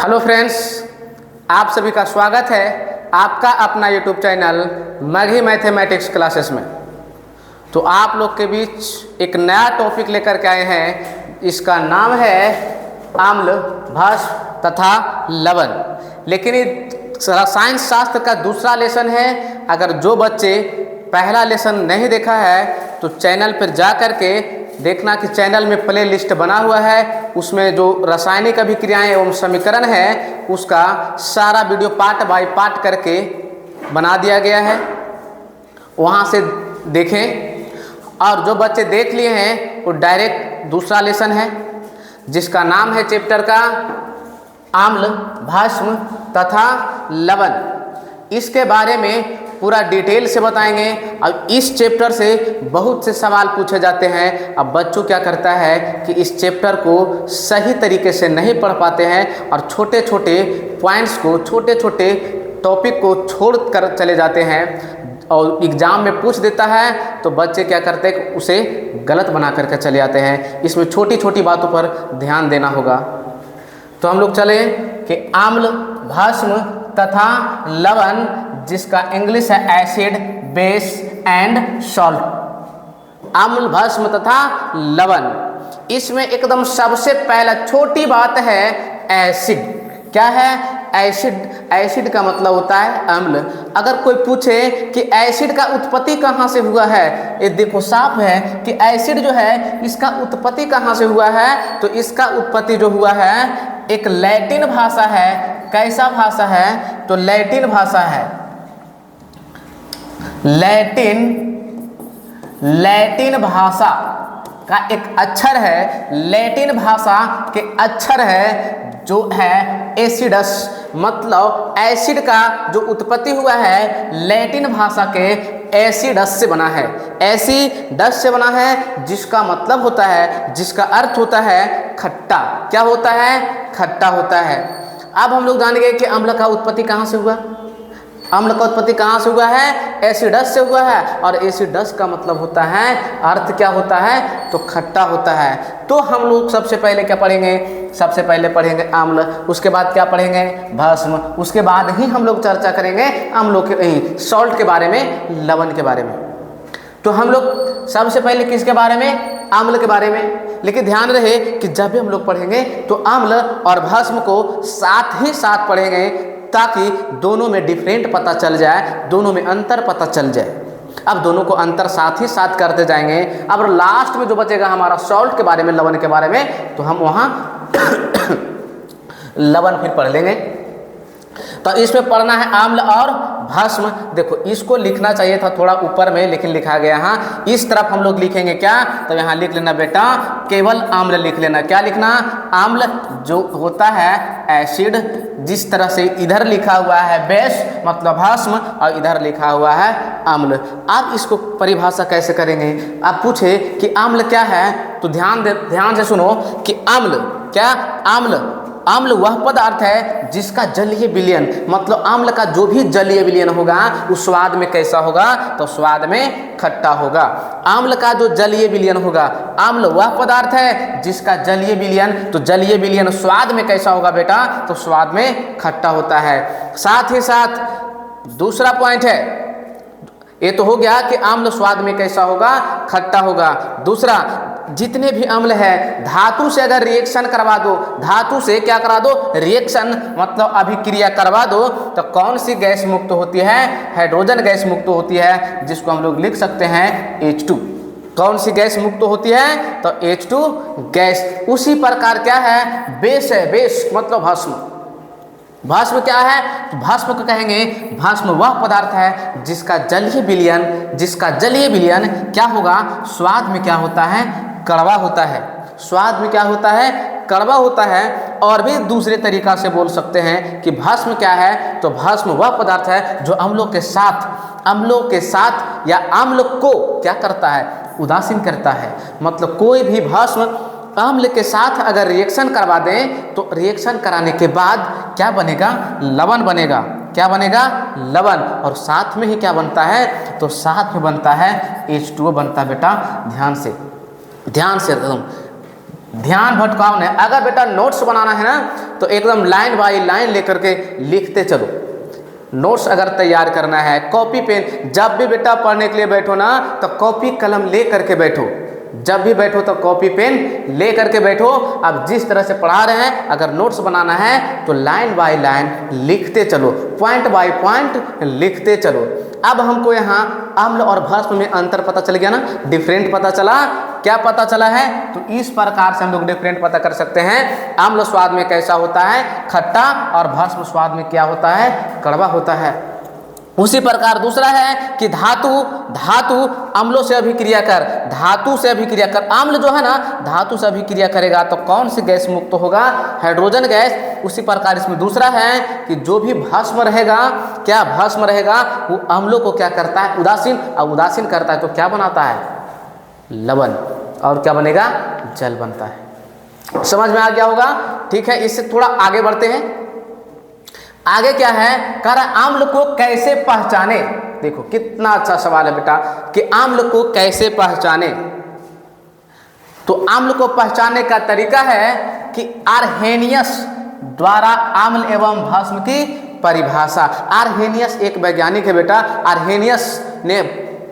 Hello friends, आप सभी का स्वागत है आपका अपना YouTube channel Magahi mathematics classes में। तो आप लोग के बीच एक नया टॉपिक लेकर के आए हैं। इसका नाम है अम्ल, भस्म तथा लवण। लेकिन ये रसायन शास्त्र का दूसरा लेसन है। अगर जो बच्चे पहला लेसन नहीं देखा है तो चैनल पर जा कर के देखना कि चैनल में प्ले लिस्ट बना हुआ है। उसमें जो रासायनिक अभिक्रियाएं एवं समीकरण है उसका सारा वीडियो पार्ट बाय पार्ट करके बना दिया गया है, वहाँ से देखें। और जो बच्चे देख लिए हैं वो डायरेक्ट दूसरा लेसन है जिसका नाम है चैप्टर का अम्ल, भस्म तथा लवण। इसके बारे में पूरा डिटेल से बताएंगे। अब इस चैप्टर से बहुत से सवाल पूछे जाते हैं। अब बच्चों क्या करता है कि इस चैप्टर को सही तरीके से नहीं पढ़ पाते हैं और छोटे छोटे पॉइंट्स को, छोटे छोटे टॉपिक को छोड़ कर चले जाते हैं और एग्ज़ाम में पूछ देता है तो बच्चे क्या करते हैं कि उसे गलत बना करके चले जाते हैं। इसमें छोटी छोटी बातों पर ध्यान देना होगा। तो हम लोग चले कि अम्ल, भस्म तथा लवण, जिसका इंग्लिश है एसिड, बेस एंड सॉल्ट। अम्ल, भस्म तथा लवण। इसमें एकदम सबसे पहला छोटी बात है एसिड। क्या है एसिड? एसिड का मतलब होता है अम्ल। अगर कोई पूछे कि एसिड का उत्पत्ति कहाँ से हुआ है, ये देखो साफ है कि एसिड जो है इसका उत्पत्ति कहाँ से हुआ है। तो इसका उत्पत्ति जो हुआ है एक लैटिन भाषा है। कैसा भाषा है? तो लैटिन भाषा है। लैटिन भाषा का एक अक्षर है, लैटिन भाषा के अक्षर है जो है एसिडस। मतलब एसिड का जो उत्पत्ति हुआ है लैटिन भाषा के एसिडस से बना है। एसिडस से बना है जिसका मतलब होता है, जिसका अर्थ होता है खट्टा। क्या होता है? खट्टा होता है। अब हम लोग जानेंगे कि अम्ल का उत्पत्ति कहाँ से हुआ। अम्ल का उत्पत्ति कहाँ से हुआ है? एसिडस से हुआ है। और एसिडस का मतलब होता है, अर्थ क्या होता है? तो खट्टा होता है। तो हम लोग सबसे पहले क्या पढ़ेंगे? सबसे पहले पढ़ेंगे अम्ल, उसके बाद क्या पढ़ेंगे? भस्म, उसके बाद ही हम लोग चर्चा करेंगे अम्लों के, सॉल्ट के बारे में, लवण के बारे में। तो हम लोग सबसे पहले किसके बारे में? अम्ल के बारे में। लेकिन ध्यान रहे कि जब भी हम लोग पढ़ेंगे तो अम्ल और भस्म को साथ ही साथ पढ़ेंगे ताकि दोनों में डिफरेंट पता चल जाए, दोनों में अंतर पता चल जाए। अब दोनों को अंतर साथ ही साथ करते जाएंगे। अब लास्ट में जो बचेगा हमारा सॉल्ट के बारे में, लवण के बारे में, तो हम वहाँ लवण फिर पढ़ लेंगे। तो इसमें पढ़ना है अम्ल और भस्म। देखो इसको लिखना चाहिए था थोड़ा ऊपर में, लेकिन लिखा गया यहाँ। इस तरफ हम लोग लिखेंगे क्या? तो यहाँ लिख लेना बेटा, केवल अम्ल लिख लेना। क्या लिखना? अम्ल जो होता है एसिड, जिस तरह से इधर लिखा हुआ है बेस मतलब भस्म और इधर लिखा हुआ है अम्ल। अब इसको परिभाषा कैसे करेंगे? आप पूछे कि अम्ल क्या है तो ध्यान से सुनो कि अम्ल क्या? अम्ल वह पदार्थ है जिसका जलीय विलयन, मतलब अम्ल का जो भी जलीय विलयन होगा उस स्वाद में कैसा होगा? तो स्वाद में खट्टा होगा। अम्ल का जो जलीय विलयन होगा, अम्ल वह पदार्थ है जिसका जलीय विलयन, तो जलीय विलयन स्वाद में कैसा होगा बेटा? तो स्वाद में खट्टा होता है। साथ ही साथ दूसरा पॉइंट है, ये तो हो गया कि अम्ल स्वाद में कैसा होगा? खट्टा होगा। दूसरा, जितने भी अम्ल है धातु से अगर रिएक्शन करवा दो, धातु से क्या करा दो? रिएक्शन मतलब अभिक्रिया करवा दो, तो कौन सी गैस मुक्त होती है? हाइड्रोजन गैस मुक्त होती है, जिसको हम लोग लिख सकते हैं H2। कौन सी गैस मुक्त होती है? तो H2 गैस। उसी प्रकार क्या है? बेस है, बेस मतलब भस्म। भस्म क्या है? तो भस्म को कहेंगे, भस्म वह पदार्थ है जिसका जलीय विलयन क्या होगा? स्वाद में क्या होता है? कड़वा होता है। स्वाद में क्या होता है? कड़वा होता है। और भी दूसरे तरीका से बोल सकते हैं कि भस्म क्या है? तो भस्म वह पदार्थ है जो अम्लों के साथ या अम्ल को क्या करता है? उदासीन करता है। मतलब कोई भी भस्म अम्ल के साथ अगर रिएक्शन करवा दें तो रिएक्शन कराने के बाद क्या बनेगा? लवण बनेगा। क्या बनेगा? लवण। और साथ में ही क्या बनता है? तो साथ में बनता है H2O बनता है बेटा। ध्यान से एकदम ध्यान भटकाओ नहीं। अगर बेटा नोट्स बनाना है ना तो एकदम लाइन बाय लाइन लेकर के लिखते चलो। नोट्स अगर तैयार करना है, कॉपी पेन, जब भी बेटा पढ़ने के लिए बैठो ना तो कॉपी कलम ले करके बैठो। जब भी बैठो तो कॉपी पेन ले करके बैठो। अब जिस तरह से पढ़ा रहे हैं, अगर नोट्स बनाना है तो लाइन बाय लाइन लिखते चलो, पॉइंट बाय पॉइंट लिखते चलो। अब हमको यहाँ अम्ल और भस्म में अंतर पता चल गया ना, डिफरेंट पता चला। क्या पता चला है? तो इस प्रकार से हम लोग डिफरेंट पता कर सकते हैं। अम्ल स्वाद में कैसा होता है? खट्टा, और भस्म स्वाद में क्या होता है? कड़वा होता है। उसी प्रकार दूसरा है कि धातु अम्लों से अभिक्रिया कर, धातु से अभिक्रिया कर। अम्ल जो है ना धातु से अभिक्रिया करेगा तो कौन सी गैस मुक्त होगा? Hydrogen gas. उसी प्रकार इसमें दूसरा है कि जो भी भस्म रहेगा, क्या भस्म रहेगा, वो अम्लों को क्या करता है? उदासीन, और उदासीन करता है तो क्या बनाता है? लवण। और क्या बनेगा? जल बनता है। समझ में आ गया होगा? ठीक है, इससे थोड़ा आगे बढ़ते हैं। आगे क्या है? कह रहा अम्ल को कैसे पहचाने। देखो कितना अच्छा सवाल है बेटा कि अम्ल को कैसे पहचाने। तो अम्ल को पहचानने का तरीका है कि आर्हेनियस द्वारा अम्ल एवं भस्म की परिभाषा। आर्हेनियस एक वैज्ञानिक है बेटा, आर्हेनियस ने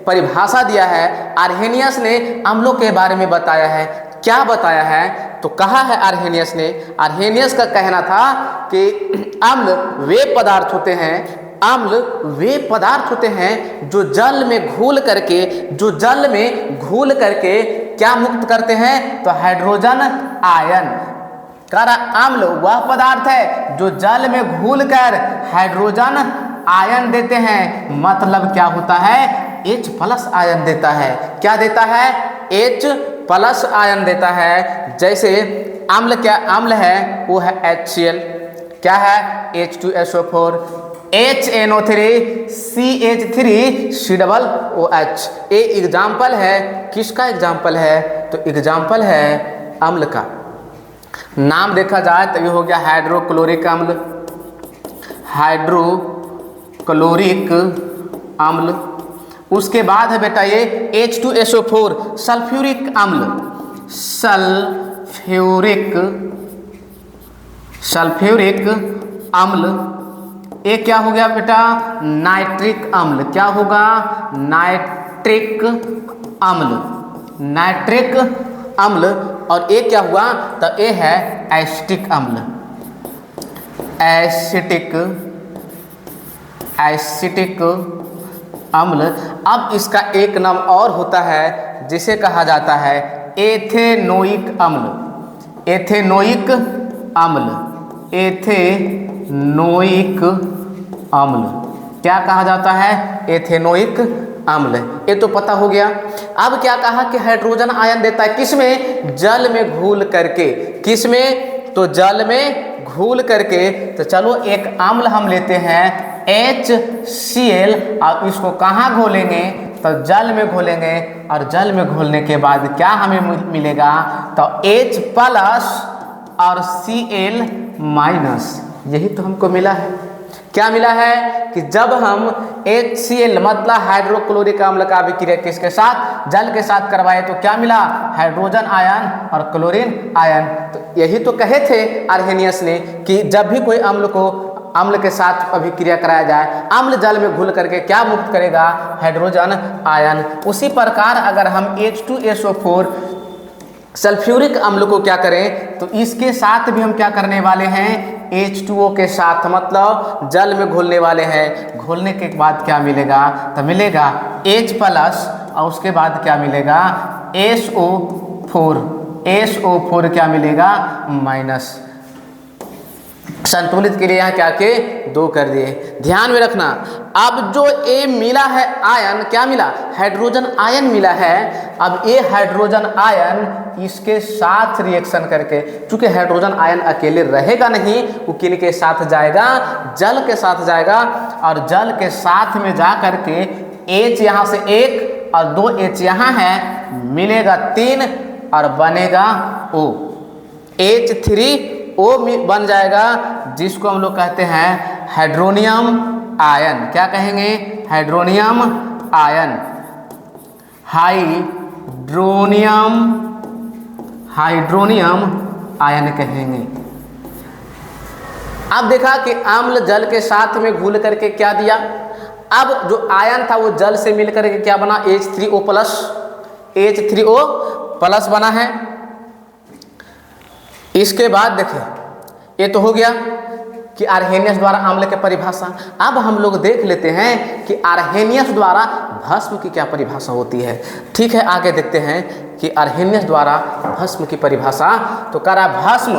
परिभाषा दिया है। आर्हेनियस ने अम्लों के बारे में बताया है। क्या बताया है? तो कहा है आर्हेनियस ने, आर्हेनियस का कहना था कि अम्ल वे पदार्थ होते हैं, अम्ल वे पदार्थ होते हैं जो जल में घुल करके, जो जल में घुल करके क्या मुक्त करते हैं? तो हाइड्रोजन आयन। कह रहा अम्ल वह पदार्थ है जो जल में घुल कर हाइड्रोजन आयन देते हैं। मतलब क्या होता है? H+ आयन देता है। क्या देता है? H+ आयन देता है। जैसे अम्ल, क्या अम्ल है? वो है HCl। क्या है? H2SO4, HNO3, CH3COOH। ये एग्जाम्पल है। किसका एग्जाम्पल है? तो एग्जाम्पल है अम्ल का। नाम देखा जाए तो ये हो गया हाइड्रोक्लोरिक अम्ल, हाइड्रोक्लोरिक अम्ल। उसके बाद है बेटा ये H2SO4 सल्फ्यूरिक अम्ल, सल्फ्यूरिक अम्ल। ये क्या हो गया बेटा? नाइट्रिक अम्ल। क्या होगा? नाइट्रिक अम्ल, नाइट्रिक अम्ल। और ये क्या हुआ? तो ये है एसिटिक अम्ल, एसिटिक अम्ल। अब इसका एक नाम और होता है जिसे कहा जाता है एथेनोइक अम्ल, एथेनोइक अम्ल, एथेनोइक अम्ल। क्या कहा जाता है? एथेनोइक अम्ल। ये तो पता हो गया। अब क्या कहा कि हाइड्रोजन आयन देता है किसमें? जल में घुल करके। किसमें? तो जल में घुल करके। तो चलो एक अम्ल हम लेते हैं HCl, और इसको कहाँ घोलेंगे? तो जल में घोलेंगे। और जल में घोलने के बाद क्या हमें मिलेगा? तो H+ और Cl-। यही तो हमको मिला है। क्या मिला है? कि जब हम HCl मतलब हाइड्रोक्लोरिक अम्ल का अभिक्रिया किसके साथ? जल के साथ करवाए तो क्या मिला? हाइड्रोजन आयन और क्लोरीन आयन। तो यही तो कहे थे आर्हेनियस ने कि जब भी कोई अम्ल को अम्ल के साथ अभिक्रिया कराया जाए, अम्ल जल में घुल करके क्या मुक्त करेगा? Hydrogen ion. उसी प्रकार अगर हम H2SO4 सल्फ्यूरिक अम्ल को क्या करें? तो इसके साथ भी हम क्या करने वाले हैं? H2O के साथ, मतलब जल में घोलने वाले हैं। घोलने के बाद क्या मिलेगा? तो मिलेगा H+ और उसके बाद क्या मिलेगा? SO4 क्या मिलेगा? माइनस। संतुलित के लिए यहाँ क्या के 2 कर दिए। ध्यान में रखना। अब जो ए मिला है आयन, क्या मिला? हाइड्रोजन आयन मिला है। अब ये हाइड्रोजन आयन इसके साथ रिएक्शन करके, चूंकि हाइड्रोजन आयन अकेले रहेगा नहीं, वो किन के साथ जाएगा? जल के साथ जाएगा। और जल के साथ में जा करके H यहाँ से 1 और 2 H यहाँ है, मिलेगा 3 और बनेगा O, H3O बन जाएगा, जिसको हम लोग कहते हैं हाइड्रोनियम आयन। क्या कहेंगे? हाइड्रोनियम आयन, हाइड्रोनियम आयन कहेंगे। अब देखा कि अम्ल जल के साथ में घुल करके क्या दिया, अब जो आयन था वो जल से मिल करके क्या बना, H3O प्लस, H3O प्लस बना है। इसके बाद देखिए ये तो हो गया कि आर्हेनियस द्वारा अम्ल की परिभाषा। अब हम लोग देख लेते हैं कि आर्हेनियस द्वारा भस्म की क्या परिभाषा होती है। ठीक है, आगे देखते हैं कि आर्हेनियस द्वारा भस्म की परिभाषा। तो कह रहा भस्म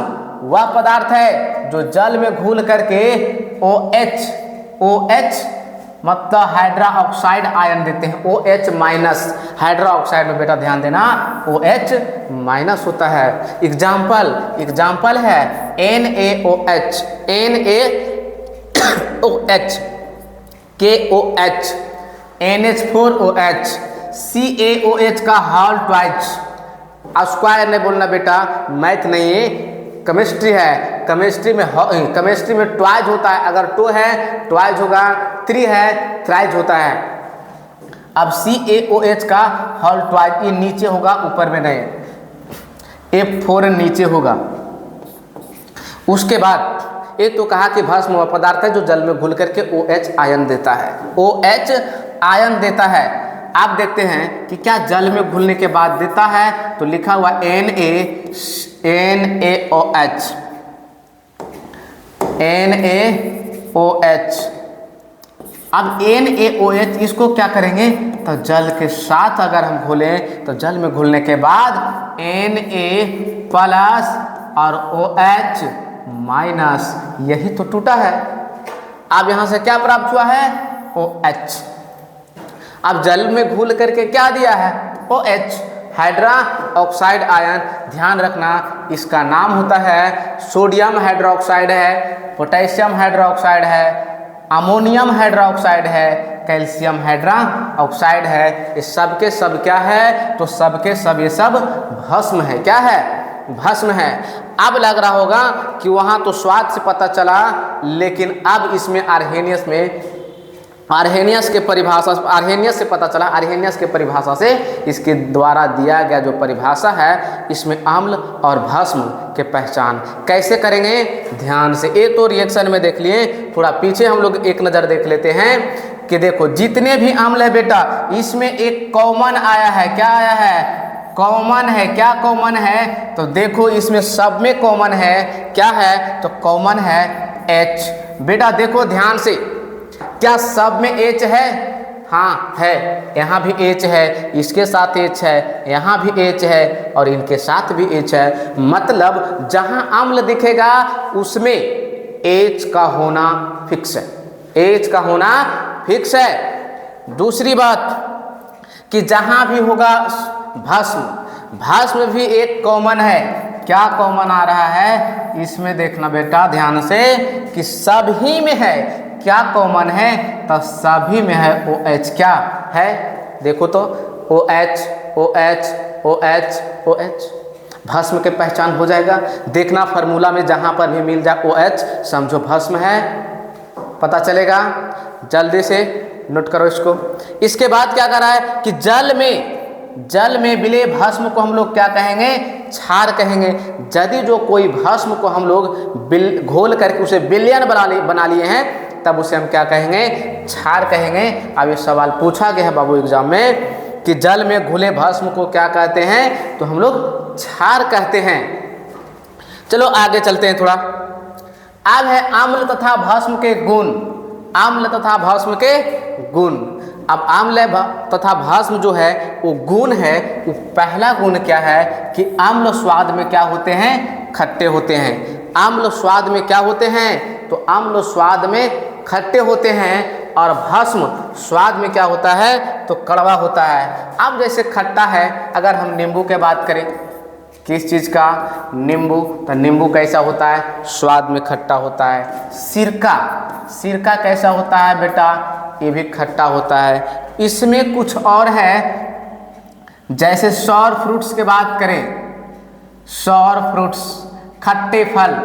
वह पदार्थ है जो जल में घुल करके OH मतलब हाइड्रा ऑक्साइड आयन देते हैं। OH माइनस, हाइड्रा ऑक्साइड में बेटा ध्यान देना OH माइनस होता है। एग्जाम्पल है NaOH, KOH, NH4OH, CaOH का होल ट्वाइस। स्क्वायर नहीं बोलना बेटा, मैथ नहीं है, केमिस्ट्री है। केमिस्ट्री में ट्वाइज होता है, अगर 2 है ट्वाइज होगा, 3 है थ्राइज होता है। अब CaOH का होल ट्वाइज, ये नीचे होगा ऊपर में नहीं, F4 नीचे होगा। उसके बाद ये तो कहा कि भस्म वह पदार्थ है जो जल में घुल करके OH आयन देता है, OH आयन देता है। आप देखते हैं कि क्या जल में घुलने के बाद देता है, तो लिखा हुआ NaOH। अब NaOH इसको क्या करेंगे, तो जल के साथ अगर हम घुलें तो जल में घुलने के बाद Na प्लस और OH माइनस, यही तो टूटा है। अब यहाँ से क्या प्राप्त हुआ है, OH। अब जल में घुल करके क्या दिया है, OH, हाइड्रा ऑक्साइड आयन। ध्यान रखना इसका नाम होता है सोडियम हाइड्रोक्साइड है, पोटेशियम हाइड्रोक्साइड है, अमोनियम हाइड्रोक्साइड है, कैल्शियम हाइड्रोक्साइड है। ये सब के सब क्या है, तो सब के सब ये सब भस्म है। क्या है, भस्म है। अब लग रहा होगा कि वहाँ तो स्वाद से पता चला, लेकिन अब इसमें आर्हेनियस से पता चला, आर्हेनियस के परिभाषा से इसके द्वारा दिया गया जो परिभाषा है, इसमें अम्ल और भस्म के पहचान कैसे करेंगे, ध्यान से। ये तो रिएक्शन में देख लिए, थोड़ा पीछे हम लोग एक नज़र देख लेते हैं कि देखो जितने भी अम्ल है बेटा, इसमें एक कॉमन आया है। क्या आया है, कॉमन है। क्या कॉमन है, तो देखो इसमें सब में कॉमन है। क्या है, तो कॉमन है H। बेटा देखो ध्यान से, क्या सब में H है, हाँ है। यहाँ भी H है, इसके साथ H है, यहाँ भी H है और इनके साथ भी H है। मतलब जहाँ अम्ल दिखेगा उसमें H का होना फिक्स है, H का होना फिक्स है। दूसरी बात कि जहाँ भी होगा भस्म भी एक कॉमन है। क्या कॉमन आ रहा है, इसमें देखना बेटा ध्यान से कि सभी में है। क्या कॉमन है, तो सभी में है OH। क्या है, देखो तो OH OH OH OH, भस्म के पहचान हो जाएगा। देखना फार्मूला में जहाँ पर भी मिल जाए OH समझो भस्म है, पता चलेगा। जल्दी से नोट करो इसको। इसके बाद क्या कर रहा है कि जल में मिले भस्म को हम लोग क्या कहेंगे, क्षार कहेंगे। यदि जो कोई भस्म को हम लोग घोल करके उसे विलयन बना लिए हैं, तब उसे हम क्या कहेंगे, क्षार कहेंगे। अब ये सवाल पूछा गया है बाबू एग्जाम में कि जल में घुले भस्म को क्या कहते हैं, तो हम लोग क्षार कहते हैं। चलो आगे चलते हैं थोड़ा। अब है अम्ल तथा भस्म के गुण। अम्ल तथा भस्म के गुण। अब अम्ल तथा भस्म जो है वो गुण है, वो पहला गुण क्या है कि अम्ल स्वाद में क्या होते हैं, खट्टे होते हैं। अम्ल स्वाद में क्या होते हैं, तो अम्ल स्वाद में खट्टे होते हैं और भस्म स्वाद में क्या होता है, तो कड़वा होता है। अब जैसे खट्टा है, अगर हम नींबू की बात करें, किस चीज़ का, नींबू, तो नींबू कैसा होता है, स्वाद में खट्टा होता है। सिरका कैसा होता है बेटा, ये भी खट्टा होता है। इसमें कुछ और है, जैसे सौर फ्रूट्स की बात करें, सौर फ्रूट्स खट्टे फल,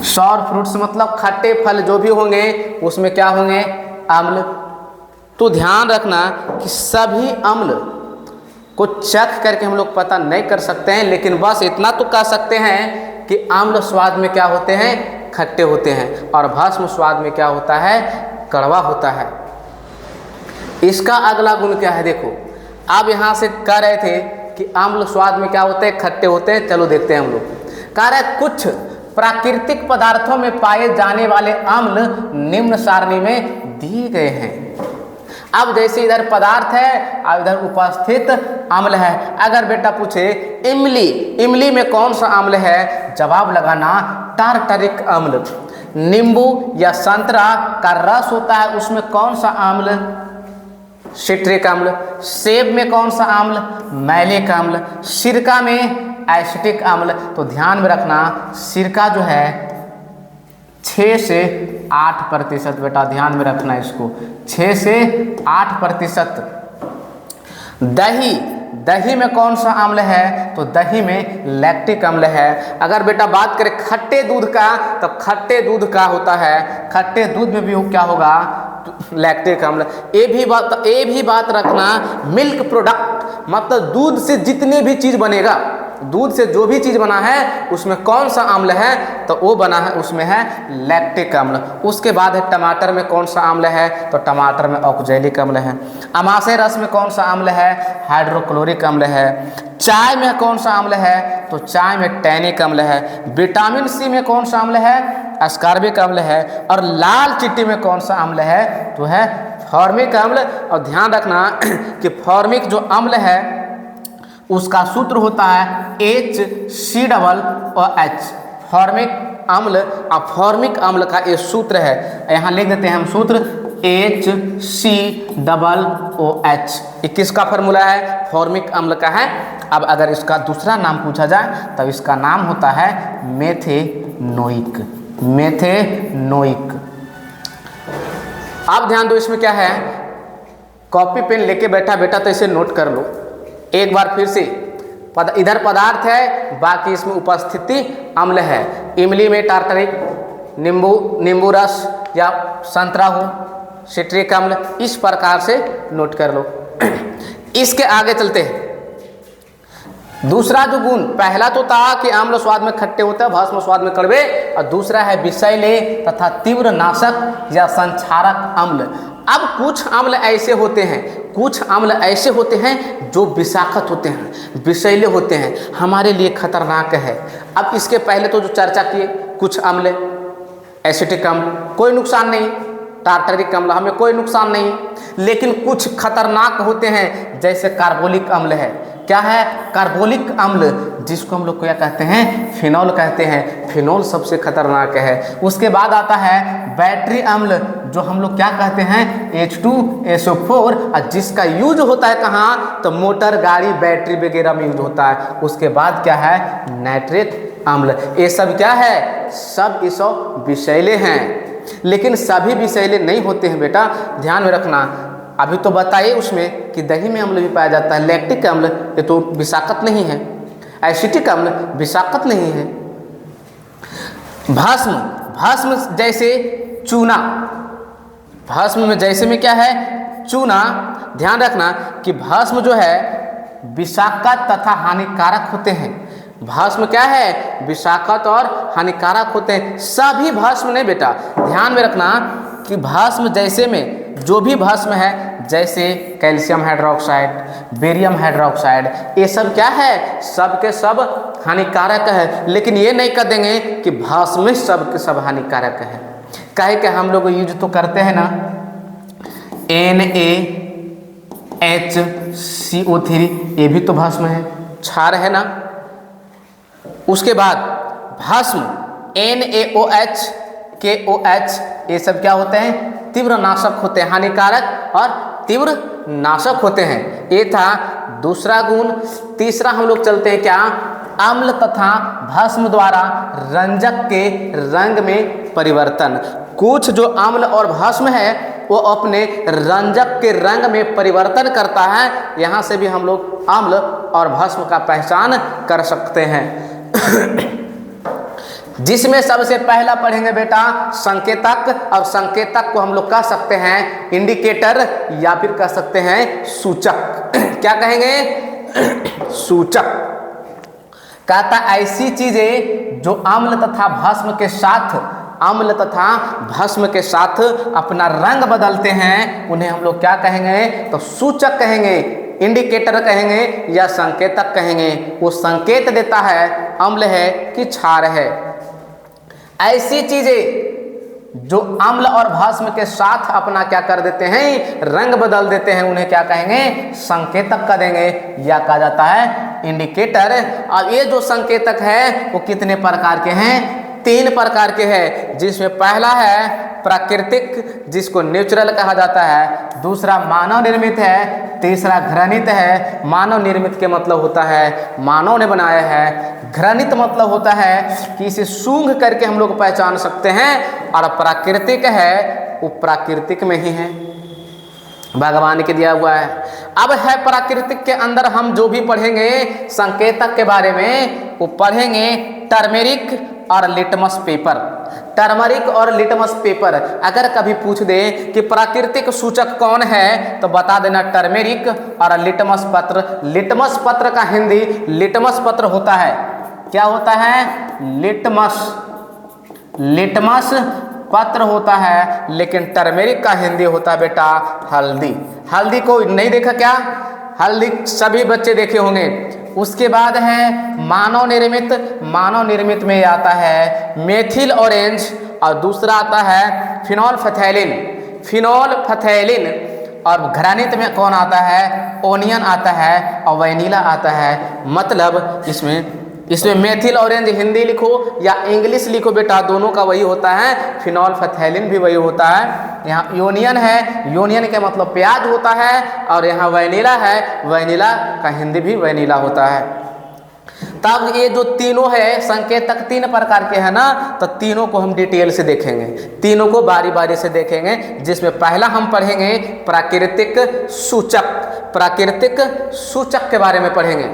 सौर फ्रूट्स मतलब खट्टे फल जो भी होंगे उसमें क्या होंगे, अम्ल। तो ध्यान रखना कि सभी अम्ल को चख करके हम लोग पता नहीं कर सकते हैं, लेकिन बस इतना तो कह सकते हैं कि आम्ल स्वाद में क्या होते हैं, खट्टे होते हैं, और भस्म स्वाद में क्या होता है, कड़वा होता है। इसका अगला गुण क्या है, देखो आप यहाँ से कह रहे थे कि आम्ल स्वाद में क्या होते हैं, खट्टे होते हैं। चलो देखते हैं हम लोग। कह रहे कुछ प्राकृतिक पदार्थों में पाए जाने वाले अम्ल निम्न सारणी में दिए गए हैं। अब जैसे इधर पदार्थ है और इधर उपस्थित अम्ल है। अगर बेटा पूछे इमली, इमली में कौन सा अम्ल है, जवाब लगाना टार्टरिक अम्ल। नींबू या संतरा का रस होता है, उसमें कौन सा अम्ल, सिट्रिक अम्ल। सेब में कौन सा अम्ल, मैलिक अम्ल। सिरका में एसिटिक अम्ल। तो ध्यान में रखना सिरका जो है 6 से 8% बेटा, ध्यान में रखना इसको, 6 से 8%। दही, दही में कौन सा अम्ल है, तो दही में लैक्टिक अम्ल है। अगर बेटा बात करें खट्टे दूध का, तो खट्टे दूध का होता है, खट्टे दूध में भी क्या होगा, लैक्टिक अम्ल। ये भी बात रखना, मिल्क प्रोडक्ट मतलब दूध से जितनी भी चीज बनेगा, दूध से जो भी चीज बना है उसमें कौन सा अम्ल है, तो वो बना है उसमें है लैक्टिक अम्ल। उसके बाद है टमाटर में कौन सा अम्ल है, तो टमाटर में ऑक्जेलिक अम्ल है। अमाशय रस में कौन सा अम्ल है, हाइड्रोक्लोरिक अम्ल है। चाय में कौन सा अम्ल है, तो चाय में टैनिक अम्ल है। विटामिन सी में कौन सा अम्ल है, अस्कॉर्बिक अम्ल है। और लाल चिट्टी में कौन सा अम्ल है, तो है फॉर्मिक अम्ल। और ध्यान रखना कि फॉर्मिक जो अम्ल है उसका सूत्र होता है HCOOH, फॉर्मिक अम्ल। और फॉर्मिक अम्ल का ये सूत्र है, यहाँ लिख देते हैं हम सूत्र HCOOH। ये किसका फार्मूला है, फॉर्मिक अम्ल का है। अब अगर इसका दूसरा नाम पूछा जाए तब इसका नाम होता है मेथेनोइक, मेथेनोइक। अब ध्यान दो इसमें क्या है, कॉपी पेन लेके बैठा बेटा तो इसे नोट कर लो एक बार फिर से। इधर पदार्थ है, बाकी इसमें उपस्थिति अम्ल है। इमली में टार्टरिक, नींबू रस या संतरा हो सिट्रिक अम्ल, इस प्रकार से नोट कर लो। इसके आगे चलते हैं। दूसरा जो गुण, पहला तो था कि आम्ल स्वाद में खट्टे होते हैं, भस्म स्वाद में कड़वे, और दूसरा है विषैले तथा तीव्र नाशक या संक्षारक अम्ल। अब कुछ अम्ल ऐसे होते हैं, कुछ अम्ल ऐसे होते हैं जो विषाक्त होते हैं, विषैले होते हैं, हमारे लिए खतरनाक है। अब इसके पहले तो जो चर्चा किए, कुछ अम्ल, एसिटिक अम्ल कोई नुकसान नहीं, टार्टरिक अम्ल हमें कोई नुकसान नहीं, लेकिन कुछ खतरनाक होते हैं जैसे कार्बोलिक अम्ल है। क्या है, कार्बोलिक अम्ल, जिसको हम लोग क्या कहते हैं, फिनॉल कहते हैं। फिनॉल सबसे खतरनाक है। उसके बाद आता है बैटरी अम्ल, जो हम लोग क्या कहते हैं, H2SO4, और जिसका यूज होता है कहाँ, तो मोटर गाड़ी बैटरी वगैरह में यूज होता है। उसके बाद क्या है, नाइट्रिक अम्ल। ये सब क्या है, सब ये सब विषैले हैं, लेकिन सभी विषैले नहीं होते हैं बेटा, ध्यान में रखना। अभी तो बताइए उसमें कि दही में अम्ल भी पाया जाता है। लैक्टिक अम्ल ये तो विषाक्त नहीं है, एसिटिक अम्ल विषाक्त नहीं है। भस्म, भस्म जैसे चूना, भस्म में जैसे में क्या है, चूना। ध्यान रखना कि भस्म जो है विषाक्त तथा हानिकारक होते हैं। भस्म क्या है, विषाक्त और हानिकारक होते हैं। सभी भस्म नहीं बेटा, ध्यान में रखना कि भस्म जैसे में जो भी भस्म है, जैसे कैल्शियम हाइड्रोक्साइड, बेरियम हाइड्रोक्साइड, ये सब क्या है, सब के सब हानिकारक है। लेकिन ये नहीं कर देंगे कि भस्म में सब के सब हानिकारक है। कहे कि हम लोग यूज तो करते हैं ना NaHCO3, ये भी तो भस्म है, क्षार है ना। उसके बाद भस्म NaOH, KOH, ये सब क्या होते हैं, तीव्र नाशक होते हैं, हानिकारक और तीव्र नाशक होते हैं। ये था दूसरा गुण। तीसरा हम लोग चलते हैं क्या, अम्ल तथा भस्म द्वारा रंजक के रंग में परिवर्तन। कुछ जो अम्ल और भस्म है वो अपने रंजक के रंग में परिवर्तन करता है। यहाँ से भी हम लोग अम्ल और भस्म का पहचान कर सकते हैं। जिसमें सबसे पहला पढ़ेंगे बेटा संकेतक, और संकेतक को हम लोग कह सकते हैं इंडिकेटर या फिर कह सकते हैं सूचक। क्या कहेंगे, सूचक। कहता ऐसी चीजें जो अम्ल तथा भस्म के साथ, अम्ल तथा भस्म के साथ अपना रंग बदलते हैं, उन्हें हम लोग क्या कहेंगे? तो सूचक कहेंगे, इंडिकेटर कहेंगे या संकेतक कहेंगे। वो संकेत देता है अम्ल है कि क्षार है। ऐसी चीजें जो अम्ल और भस्म के साथ अपना क्या कर देते हैं? रंग बदल देते हैं, उन्हें क्या कहेंगे? संकेतक कह देंगे या कहा जाता है इंडिकेटर। और ये जो संकेतक है वो कितने प्रकार के हैं? 3 प्रकार के हैं, जिसमें पहला है प्राकृतिक, जिसको नेचुरल कहा जाता है। दूसरा मानव निर्मित है। तीसरा घृणित है। मानव निर्मित के मतलब होता है मानव ने बनाया है। घृणित मतलब होता है कि इसे सूंघ करके हम लोग पहचान सकते हैं। और प्राकृतिक है वो प्राकृतिक में ही है, भगवान के दिया हुआ है। अब है प्राकृतिक के अंदर हम जो भी पढ़ेंगे संकेतक के बारे में, वो पढ़ेंगे टर्मेरिक और लिटमस पेपर। टर्मरिक और लिटमस पेपर अगर कभी पूछ दे कि प्राकृतिक सूचक कौन है तो बता देना टर्मेरिक और लिटमस पत्र। लिटमस पत्र का हिंदी लिटमस पत्र होता है। क्या होता है? लिटमस, लिटमस पत्र होता है। लेकिन टर्मेरिक का हिंदी होता है बेटा हल्दी। हल्दी को नहीं देखा क्या? हल्दी सभी बच्चे देखे होंगे। उसके बाद है मानव निर्मित। मानव निर्मित में आता है मेथिल ऑरेंज और दूसरा आता है फिनोल्फथैलिन। फिनोल्फथैलिन। और घृणित में कौन आता है? ओनियन आता है और वैनिला आता है। मतलब इसमें मेथिल ऑरेंज हिंदी लिखो या इंग्लिश लिखो बेटा, दोनों का वही होता है। फिनोल्फथैलिन भी वही होता है। यहाँ यूनियन है, यूनियन का मतलब प्याज होता है। और यहाँ वैनिला है, वैनिला का हिंदी भी वैनिला होता है। तब ये जो तीनों है संकेतक 3 प्रकार के हैं ना, तो तीनों को हम डिटेल से देखेंगे, तीनों को बारी बारी से देखेंगे। जिसमें पहला हम पढ़ेंगे प्राकृतिक सूचक। प्राकृतिक सूचक के बारे में पढ़ेंगे।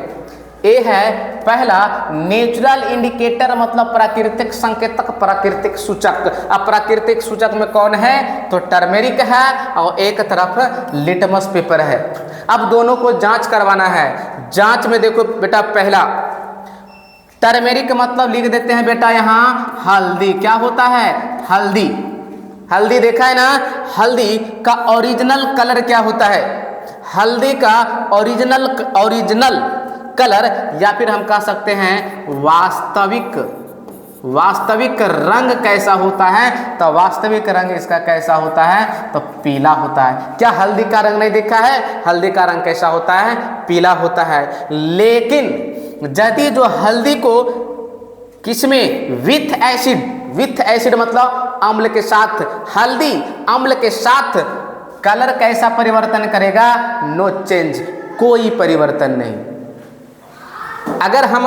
ये है पहला नेचुरल इंडिकेटर, मतलब प्राकृतिक संकेतक, प्राकृतिक सूचक। अब प्राकृतिक सूचक में कौन है? तो टर्मेरिक है और एक तरफ लिटमस पेपर है। अब दोनों को जांच करवाना है। जांच में देखो बेटा, पहला टर्मेरिक मतलब लिख देते हैं बेटा यहाँ हल्दी। क्या होता है? हल्दी। हल्दी देखा है ना? हल्दी का ओरिजिनल कलर क्या होता है? हल्दी का ओरिजिनल कलर या फिर हम कह सकते हैं वास्तविक रंग कैसा होता है? तो वास्तविक रंग इसका कैसा होता है? तो पीला होता है। क्या हल्दी का रंग नहीं देखा है? हल्दी का रंग कैसा होता है? पीला होता है। लेकिन यदि जो हल्दी को किसमें विथ एसिड मतलब अम्ल के साथ, हल्दी अम्ल के साथ कलर कैसा परिवर्तन करेगा? नो चेंज, कोई परिवर्तन नहीं। अगर हम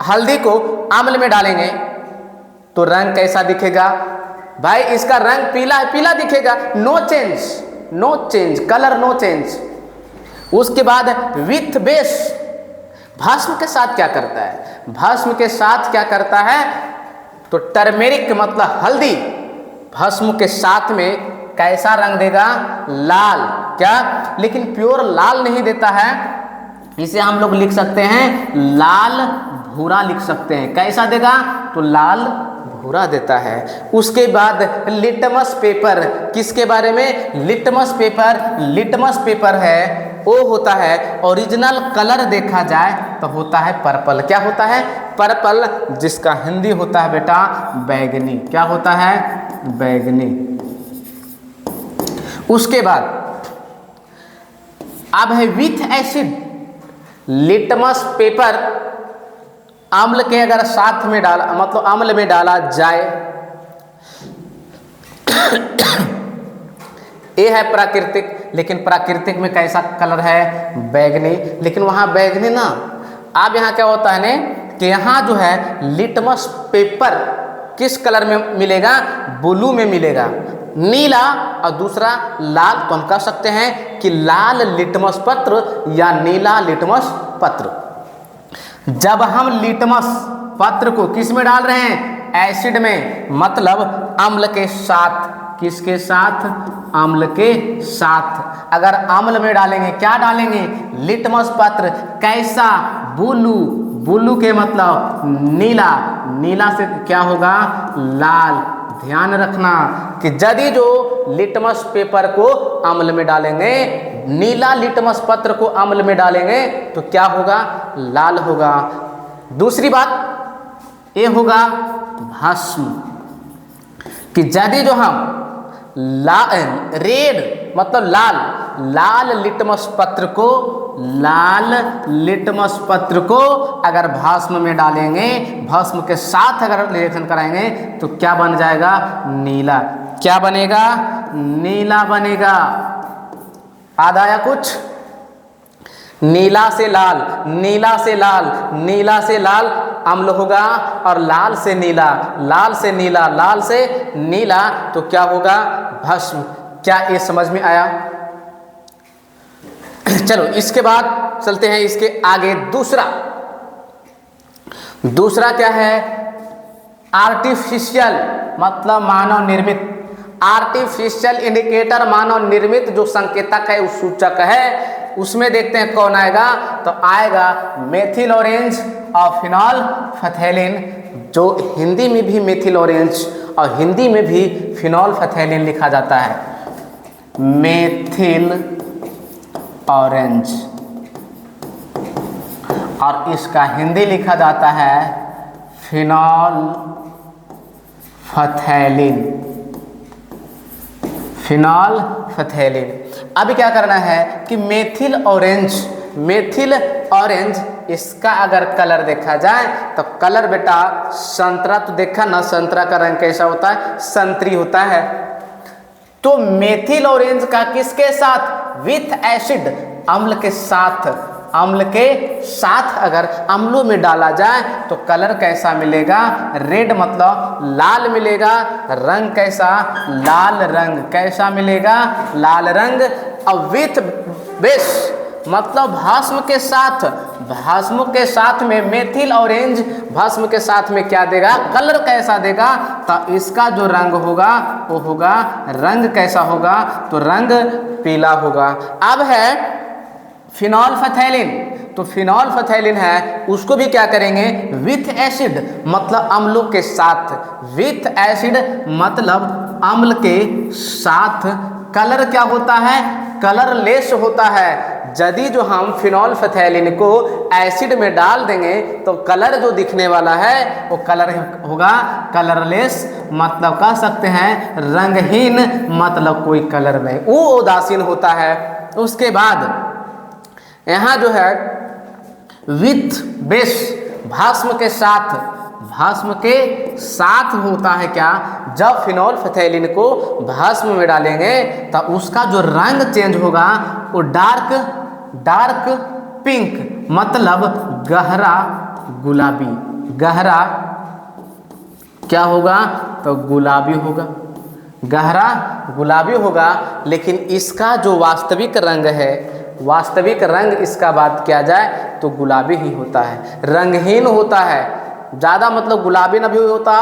हल्दी को अम्ल में डालेंगे तो रंग कैसा दिखेगा? भाई इसका रंग पीला दिखेगा। No change, colour no change. उसके बाद विथ बेस, भस्म के साथ क्या करता है? भस्म के साथ क्या करता है? तो टर्मेरिक मतलब हल्दी भस्म के साथ में कैसा रंग देगा? लाल। क्या? लेकिन प्योर लाल नहीं देता है, इसे हम लोग लिख सकते हैं लाल भूरा लिख सकते हैं। कैसा देगा? तो लाल भूरा देता है। उसके बाद लिटमस पेपर, किसके बारे में? लिटमस पेपर है वो होता है ओरिजिनल कलर देखा जाए तो होता है पर्पल। क्या होता है? पर्पल, जिसका हिंदी होता है बेटा बैगनी। क्या होता है? बैगनी। उसके बाद अब है विथ एसिड। लिटमस पेपर अम्ल के अगर साथ में डाला, मतलब अम्ल में डाला जाए, ये है प्राकृतिक। लेकिन प्राकृतिक में कैसा कलर है? बैगनी। लेकिन वहाँ बैगनी ना, अब यहाँ क्या होता है ने कि यहाँ जो है लिटमस पेपर किस कलर में मिलेगा? ब्लू में मिलेगा, नीला और दूसरा लाल। तो हम कह सकते हैं कि लाल लिटमस पत्र या नीला लिटमस पत्र। जब हम लिटमस पत्र को किस में डाल रहे हैं? एसिड में, मतलब अम्ल के साथ। किसके साथ? अम्ल के साथ। अगर अम्ल में डालेंगे क्या डालेंगे? लिटमस पत्र। कैसा? ब्लू। ब्लू के मतलब नीला। नीला से क्या होगा? लाल। ध्यान रखना कि यदि जो लिटमस पेपर को अम्ल में डालेंगे, नीला लिटमस पत्र को अम्ल में डालेंगे तो क्या होगा? लाल होगा। दूसरी बात ये होगा भस्म, कि यदि जो हम रेड मतलब लाल लिटमस पत्र को अगर भस्म में डालेंगे, भस्म के साथ अगर रिएक्शन कराएंगे तो क्या बन जाएगा? नीला। क्या बनेगा? नीला बनेगा। याद आया कुछ? नीला से लाल, नीला से लाल, नीला से लाल अम्ल होगा, और लाल से नीला, लाल से नीला, लाल से नीला तो क्या होगा? भस्म। क्या ये समझ में आया? चलो इसके बाद चलते हैं इसके आगे। दूसरा क्या है? आर्टिफिशियल मतलब मानव निर्मित। आर्टिफिशियल इंडिकेटर मानव निर्मित जो संकेतक है, उस सूचक है, उसमें देखते हैं कौन आएगा। तो आएगा मेथिल ऑरेंज और फिनॉल फथैलिन, जो हिंदी में भी मेथिल ऑरेंज और हिंदी में भी फिनॉल फथैलिन लिखा जाता है। मेथिल ऑरेंज और इसका हिंदी लिखा जाता है फिनॉल फथैलिन। फिनॉल फथैलिन। अभी क्या करना है कि मेथिल ऑरेंज इसका अगर कलर देखा जाए तो कलर बेटा संतरा तो देखा ना, संतरा का रंग कैसा होता है? संतरी होता है। तो मेथिल ऑरेंज का किसके साथ? विथ एसिड, अम्ल के साथ अगर अम्लों में डाला जाए तो कलर कैसा मिलेगा? रेड मतलब लाल मिलेगा। रंग कैसा? लाल रंग। कैसा मिलेगा? लाल रंग। और विथ बेस मतलब भस्म के साथ में मेथिल ऑरेंज भस्म के साथ में क्या देगा? कलर कैसा देगा? तो इसका जो रंग होगा वो होगा, रंग कैसा होगा? तो रंग पीला होगा। अब है फिनॉल फथैलिन। तो फिनॉल फथैलिन है, उसको भी क्या करेंगे? विथ एसिड मतलब अम्लों के साथ। विथ एसिड मतलब अम्ल के साथ। कलर क्या होता है? कलरलेस होता है। यदि जो हम फिनॉल फथैलिन को एसिड में डाल देंगे तो कलर जो दिखने वाला है वो कलर होगा कलरलेस, मतलब कह सकते हैं रंगहीन, मतलब कोई कलर नहीं, वो उदासीन होता है। उसके बाद यहाँ जो है विथ बेस भस्म के साथ होता है क्या? जब फिनॉल फथैलिन को भस्म में डालेंगे तो उसका जो रंग चेंज होगा वो डार्क पिंक मतलब गहरा गुलाबी। गहरा क्या होगा? तो गुलाबी होगा, गहरा गुलाबी होगा। लेकिन इसका जो वास्तविक रंग है, वास्तविक रंग इसका बात किया जाए तो गुलाबी ही होता है, रंगहीन होता है। ज़्यादा मतलब गुलाबी ना भी होता,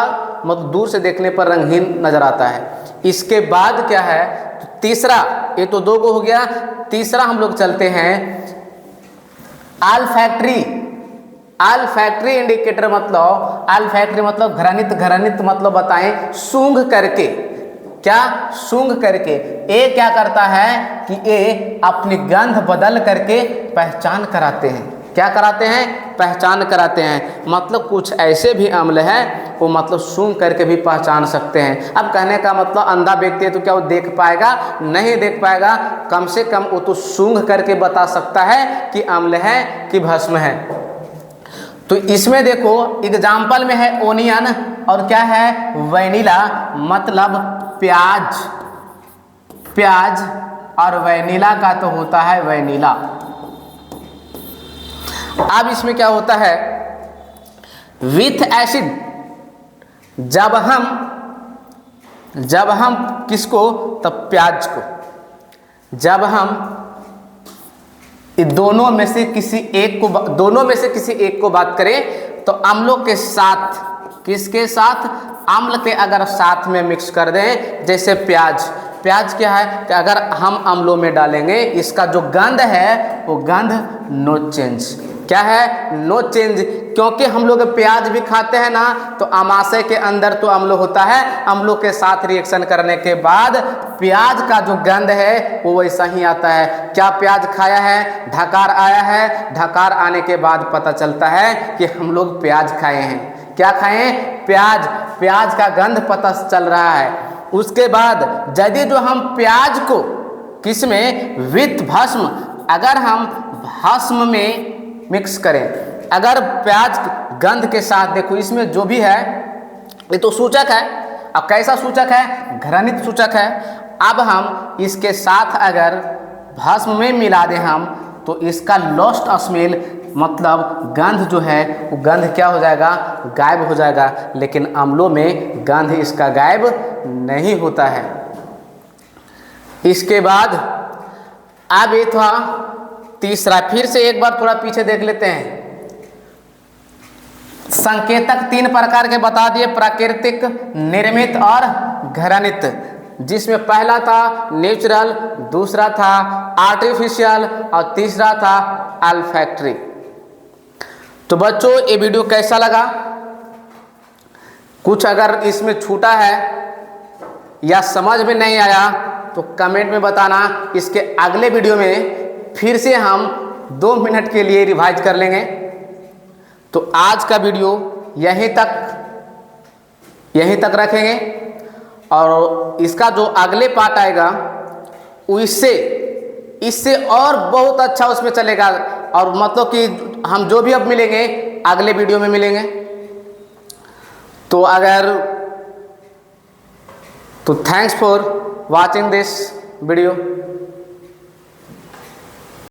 मतलब दूर से देखने पर रंगहीन नजर आता है। इसके बाद क्या है? तो तीसरा, ये तो दो को हो गया। तीसरा हम लोग चलते हैं ऑल्फैक्टरी इंडिकेटर। मतलब ऑल्फैक्टरी मतलब घ्राणित मतलब बताएं सूंघ करके। क्या? सूंघ करके। ये क्या करता है कि ये अपनी गंध बदल करके पहचान कराते हैं। क्या कराते हैं? पहचान कराते हैं। मतलब कुछ ऐसे भी अम्ल हैं वो मतलब सूंघ करके भी पहचान सकते हैं। अब कहने का मतलब अंधा व्यक्ति है तो क्या वो देख पाएगा? नहीं देख पाएगा। कम से कम वो तो सूंघ करके बता सकता है कि अम्ल है कि भस्म है। तो इसमें देखो एग्जाम्पल में है ओनियन और क्या है? वैनिला मतलब प्याज और वैनिला का तो होता है वैनिला। अब इसमें क्या होता है? विथ एसिड जब हम किसको? तब प्याज को। जब हम दोनों में से किसी एक को बात करें तो अम्लों के साथ, किसके साथ, अम्ल के अगर साथ में मिक्स कर दें, जैसे प्याज, प्याज क्या है कि अगर हम अम्लों में डालेंगे, इसका जो गंध है वो गंध नो चेंज, क्या है, नो चेंज। क्योंकि हम लोग प्याज भी खाते हैं ना, तो आमाशय के अंदर तो अम्ल होता है, अम्लों के साथ रिएक्शन करने के बाद प्याज का जो गंध है वो वैसा ही आता है। क्या प्याज खाया है, ढकार आया है, ढकार आने के बाद पता चलता है कि हम लोग प्याज खाए हैं। क्या खाएं, प्याज, प्याज का गंध पता चल रहा है। उसके बाद यदि जो हम प्याज को किसमें, विथ भस्म, अगर हम भस्म में मिक्स करें, अगर प्याज गंध के साथ, देखो इसमें जो भी है ये तो सूचक है। अब कैसा सूचक है, घृणित सूचक है। अब हम इसके साथ अगर भस्म में मिला दें हम, तो इसका लॉस्ट स्मेल, मतलब गंध जो है वो गंध क्या हो जाएगा, गायब हो जाएगा। लेकिन अम्लों में गंध इसका गायब नहीं होता है। इसके बाद अब ये था तीसरा, फिर से एक बार थोड़ा पीछे देख लेते हैं। संकेतक 3 प्रकार के बता दिए, प्राकृतिक, निर्मित और घृणित, जिसमें पहला था नेचुरल, दूसरा था आर्टिफिशियल और तीसरा था अल्फैक्टरी। तो बच्चों ये वीडियो कैसा लगा, कुछ अगर इसमें छूटा है या समझ में नहीं आया तो कमेंट में बताना। इसके अगले वीडियो में फिर से हम 2 मिनट के लिए रिवाइज कर लेंगे। तो आज का वीडियो यहीं तक रखेंगे, और इसका जो अगले पार्ट आएगा वो इससे और बहुत अच्छा उसमें चलेगा। और मतलब कि हम जो भी अब मिलेंगे अगले वीडियो में मिलेंगे। तो thanks for watching this video.